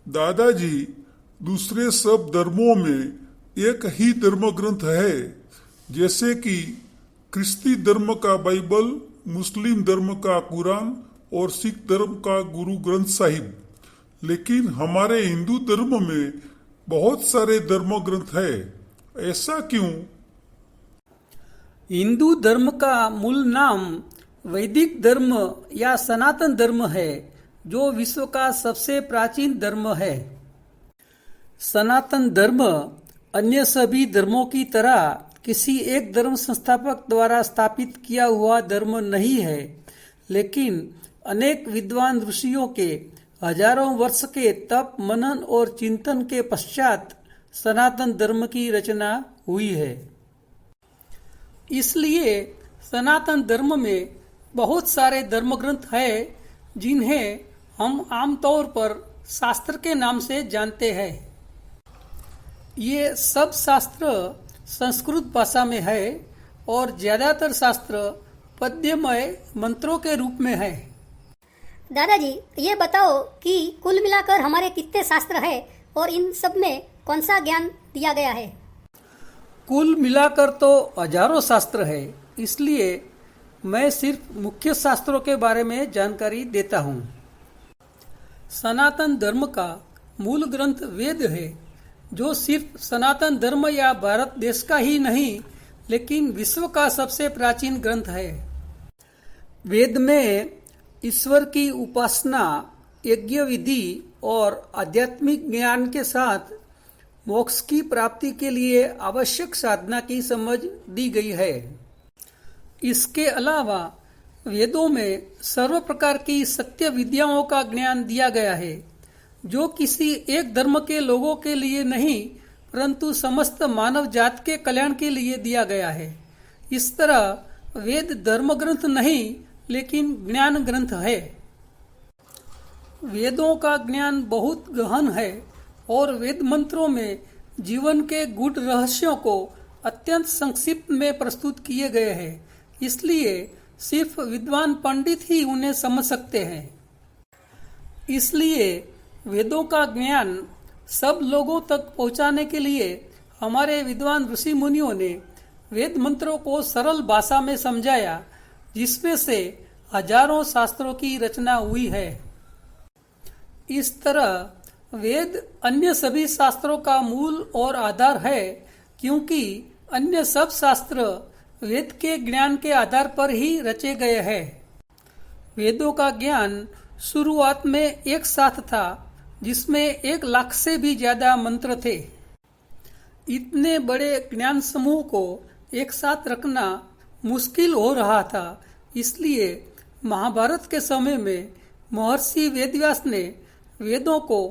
दादाजी, दूसरे सब धर्मों में एक ही धर्म ग्रंथ है, जैसे कि ख्रिस्ती धर्म का बाइबल, मुस्लिम धर्म का कुरान और सिख धर्म का गुरु ग्रंथ साहिब। लेकिन हमारे हिंदू धर्म में बहुत सारे धर्म ग्रंथ है, ऐसा क्यों? हिंदू धर्म का मूल नाम वैदिक धर्म या सनातन धर्म है, जो विश्व का सबसे प्राचीन धर्म है। सनातन धर्म अन्य सभी धर्मों की तरह किसी एक धर्म संस्थापक द्वारा स्थापित किया हुआ धर्म नहीं है, लेकिन अनेक विद्वान ऋषियों के हजारों वर्ष के तप, मनन और चिंतन के पश्चात सनातन धर्म की रचना हुई है। इसलिए सनातन धर्म में बहुत सारे धर्म ग्रंथ हैं, जिन्हें हम आमतौर पर शास्त्र के नाम से जानते हैं। ये सब शास्त्र संस्कृत भाषा में है और ज्यादातर शास्त्र पद्यमय मंत्रों के रूप में है। दादाजी, ये बताओ कि कुल मिलाकर हमारे कितने शास्त्र हैं और इन सब में कौन सा ज्ञान दिया गया है? कुल मिलाकर तो हजारों शास्त्र है, इसलिए मैं सिर्फ मुख्य शास्त्रों के बारे में जानकारी देता हूँ। सनातन धर्म का मूल ग्रंथ वेद है, जो सिर्फ सनातन धर्म या भारत देश का ही नहीं, लेकिन विश्व का सबसे प्राचीन ग्रंथ है। वेद में ईश्वर की उपासना, यज्ञ विधि और आध्यात्मिक ज्ञान के साथ मोक्ष की प्राप्ति के लिए आवश्यक साधना की समझ दी गई है। इसके अलावा वेदों में सर्व प्रकार की सत्य विद्याओं का ज्ञान दिया गया है, जो किसी एक धर्म के लोगों के लिए नहीं, परंतु समस्त मानव जात के कल्याण के लिए दिया गया है। इस तरह वेद धर्म ग्रंथ नहीं, लेकिन ज्ञान ग्रंथ है। वेदों का ज्ञान बहुत गहन है और वेद मंत्रों में जीवन के गूढ़ रहस्यों को अत्यंत संक्षिप्त में प्रस्तुत किए गए हैं, इसलिए सिर्फ विद्वान पंडित ही उन्हें समझ सकते हैं। इसलिए वेदों का ज्ञान सब लोगों तक पहुंचाने के लिए हमारे विद्वान ऋषि मुनियों ने वेद मंत्रों को सरल भाषा में समझाया, जिसमें से हजारों शास्त्रों की रचना हुई है। इस तरह वेद अन्य सभी शास्त्रों का मूल और आधार है, क्योंकि अन्य सब शास्त्र वेद के ज्ञान के आधार पर ही रचे गए हैं। वेदों का ज्ञान शुरुआत में एक साथ था, जिसमें 1 लाख से भी ज्यादा मंत्र थे। इतने बड़े ज्ञान समूह को एक साथ रखना मुश्किल हो रहा था, इसलिए महाभारत के समय में महर्षि वेदव्यास ने वेदों को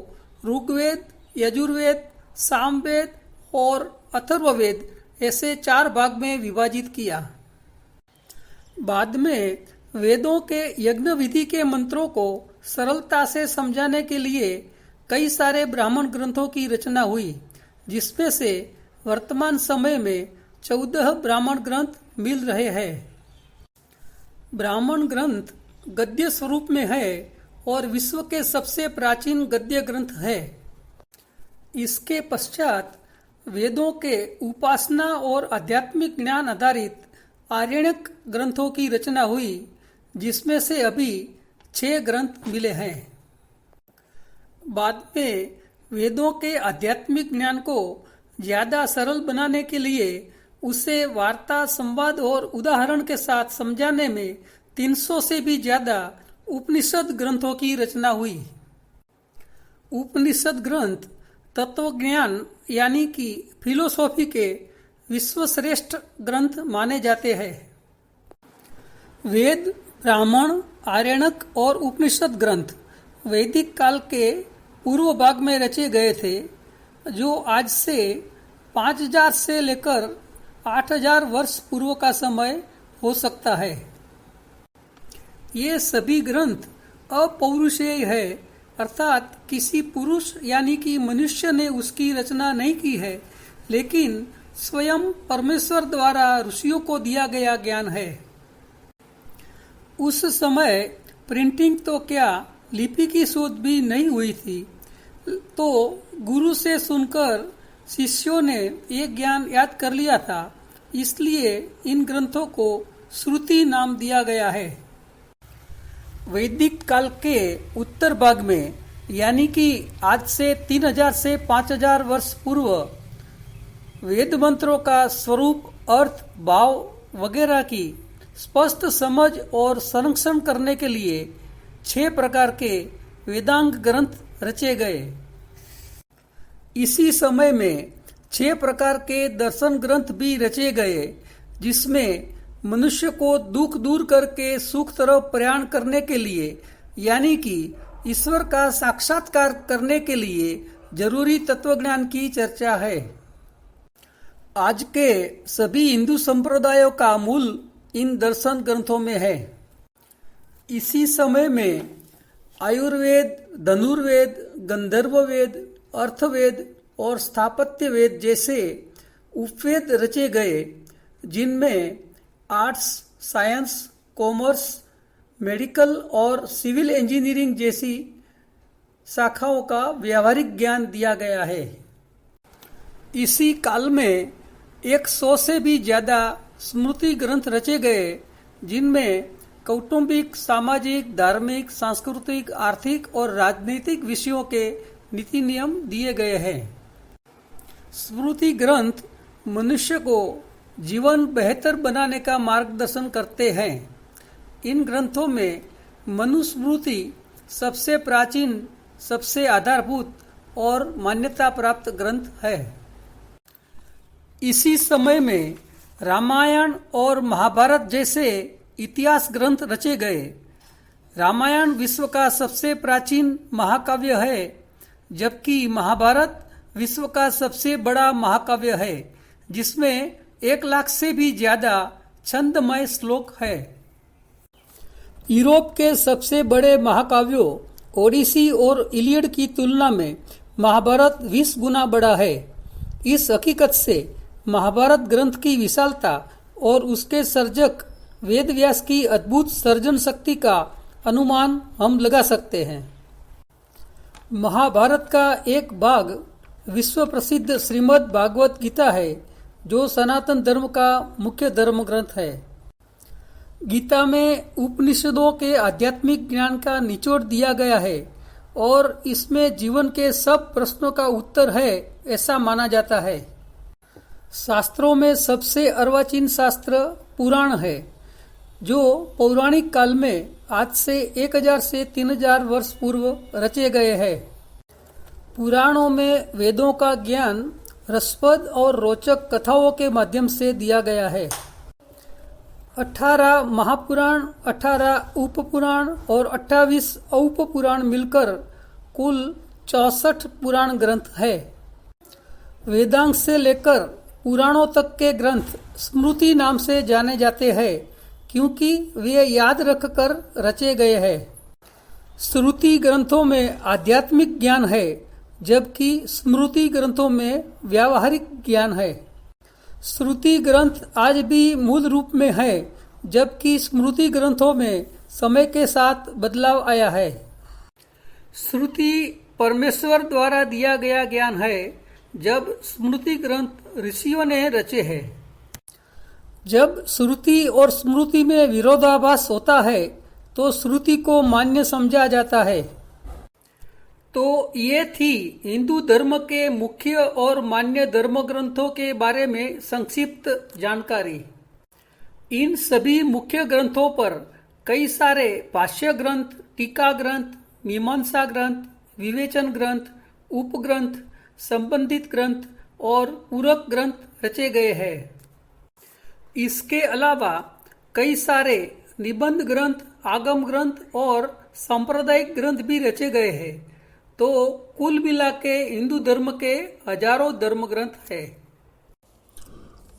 ऋग्वेद, यजुर्वेद, सामवेद और अथर्ववेद ऐसे 4 भाग में विभाजित किया। बाद में वेदों के यज्ञ विधि के मंत्रों को सरलता से समझाने के लिए कई सारे ब्राह्मण ग्रंथों की रचना हुई, जिसमें से वर्तमान समय में 14 ब्राह्मण ग्रंथ मिल रहे हैं। ब्राह्मण ग्रंथ गद्य स्वरूप में है और विश्व के सबसे प्राचीन गद्य ग्रंथ है। इसके पश्चात वेदों के उपासना और आध्यात्मिक ज्ञान आधारित आरण्यक ग्रंथों की रचना हुई, जिसमें से अभी 6 ग्रंथ मिले हैं। बाद में वेदों के आध्यात्मिक ज्ञान को ज्यादा सरल बनाने के लिए उसे वार्ता, संवाद और उदाहरण के साथ समझाने में 300 से भी ज्यादा उपनिषद ग्रंथों की रचना हुई। उपनिषद ग्रंथ तत्व ज्ञान यानी कि फिलोसॉफी के विश्वश्रेष्ठ ग्रंथ माने जाते हैं। वेद, ब्राह्मण, आरण्यक और उपनिषद ग्रंथ वैदिक काल के पूर्व भाग में रचे गए थे, जो आज से 5000 से लेकर 8000 वर्ष पूर्व का समय हो सकता है। ये सभी ग्रंथ अपौरुषेय है, अर्थात किसी पुरुष यानी कि मनुष्य ने उसकी रचना नहीं की है, लेकिन स्वयं परमेश्वर द्वारा ऋषियों को दिया गया ज्ञान है। उस समय प्रिंटिंग तो क्या, लिपि की शोध भी नहीं हुई थी। तो गुरु से सुनकर शिष्यों ने ये ज्ञान याद कर लिया था, इसलिए इन ग्रंथों को श्रुति नाम दिया गया है। वैदिक काल के उत्तर भाग में, यानी कि आज से 3000 से 5000 वर्ष पूर्व, वेद मंत्रों का स्वरूप, अर्थ, भाव वगैरह की स्पष्ट समझ और संरक्षण करने के लिए 6 प्रकार के वेदांग ग्रंथ रचे गए। इसी समय में 6 प्रकार के दर्शन ग्रंथ भी रचे गए, जिसमें मनुष्य को दुख दूर करके सुख तरफ प्रयाण करने के लिए, यानी कि ईश्वर का साक्षात्कार करने के लिए जरूरी तत्वज्ञान की चर्चा है। आज के सभी हिंदू संप्रदायों का मूल इन दर्शन ग्रंथों में है। इसी समय में आयुर्वेद, धनुर्वेद, गंधर्व वेद, अर्थवेद और स्थापत्य वेद जैसे उपवेद रचे गए, जिनमें आर्ट्स, साइंस, कॉमर्स, मेडिकल और सिविल इंजीनियरिंग जैसी शाखाओं का व्यावहारिक ज्ञान दिया गया है। इसी काल में 100 से भी ज्यादा स्मृति ग्रंथ रचे गए, जिनमें कौटुंबिक, सामाजिक, धार्मिक, सांस्कृतिक, आर्थिक और राजनीतिक विषयों के नीति नियम दिए गए हैं। स्मृति ग्रंथ मनुष्य को जीवन बेहतर बनाने का मार्गदर्शन करते हैं। इन ग्रंथों में मनुस्मृति सबसे प्राचीन, सबसे आधारभूत और मान्यता प्राप्त ग्रंथ है। इसी समय में रामायण और महाभारत जैसे इतिहास ग्रंथ रचे गए। रामायण विश्व का सबसे प्राचीन महाकाव्य है, जबकि महाभारत विश्व का सबसे बड़ा महाकाव्य है, जिसमें 1 लाख से भी ज्यादा छंदमय श्लोक है। यूरोप के सबसे बड़े महाकाव्यों ओडिसी और इलियड की तुलना में महाभारत 20 गुना बड़ा है। इस हकीकत से महाभारत ग्रंथ की विशालता और उसके सर्जक वेद व्यास की अद्भुत सर्जन शक्ति का अनुमान हम लगा सकते हैं। महाभारत का एक भाग विश्व प्रसिद्ध श्रीमद् भागवत गीता है, जो सनातन धर्म का मुख्य धर्म ग्रंथ है। गीता में उपनिषदों के आध्यात्मिक ज्ञान का निचोड़ दिया गया है और इसमें जीवन के सब प्रश्नों का उत्तर है, ऐसा माना जाता है। शास्त्रों में सबसे अर्वाचीन शास्त्र पुराण है, जो पौराणिक काल में आज से 1000 से 3000 वर्ष पूर्व रचे गए हैं। पुराणों में वेदों का ज्ञान रसप्रद और रोचक कथाओं के माध्यम से दिया गया है। 18 महापुराण, 18 उपपुराण और 28 औपपुराण मिलकर कुल 64 पुराण ग्रंथ है। वेदांग से लेकर पुराणों तक के ग्रंथ स्मृति नाम से जाने जाते हैं, क्योंकि वे याद रखकर रचे गए हैं। श्रुति ग्रंथों में आध्यात्मिक ज्ञान है, जबकि स्मृति ग्रंथों में व्यावहारिक ज्ञान है। श्रुति ग्रंथ आज भी मूल रूप में है, जबकि स्मृति ग्रंथों में समय के साथ बदलाव आया है। श्रुति परमेश्वर द्वारा दिया गया ज्ञान है, जब स्मृति ग्रंथ ऋषियों ने रचे हैं। जब श्रुति और स्मृति में विरोधाभास होता है, तो श्रुति को मान्य समझा जाता है। तो ये थी हिंदू धर्म के मुख्य और मान्य धर्म ग्रंथों के बारे में संक्षिप्त जानकारी। इन सभी मुख्य ग्रंथों पर कई सारे भाष्य ग्रंथ, टीका ग्रंथ, मीमांसा ग्रंथ, विवेचन ग्रंथ, उपग्रंथ, संबंधित ग्रंथ और पूरक ग्रंथ रचे गए हैं। इसके अलावा कई सारे निबंध ग्रंथ, आगम ग्रंथ और सांप्रदायिक ग्रंथ भी रचे गए हैं। तो कुल मिला के हिंदू धर्म के हजारों धर्म ग्रंथ है।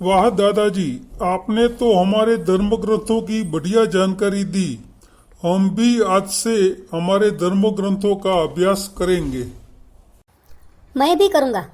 वाह दादाजी, आपने तो हमारे धर्म ग्रंथों की बढ़िया जानकारी दी। हम भी आज से हमारे धर्म ग्रंथों का अभ्यास करेंगे। मैं भी करूँगा।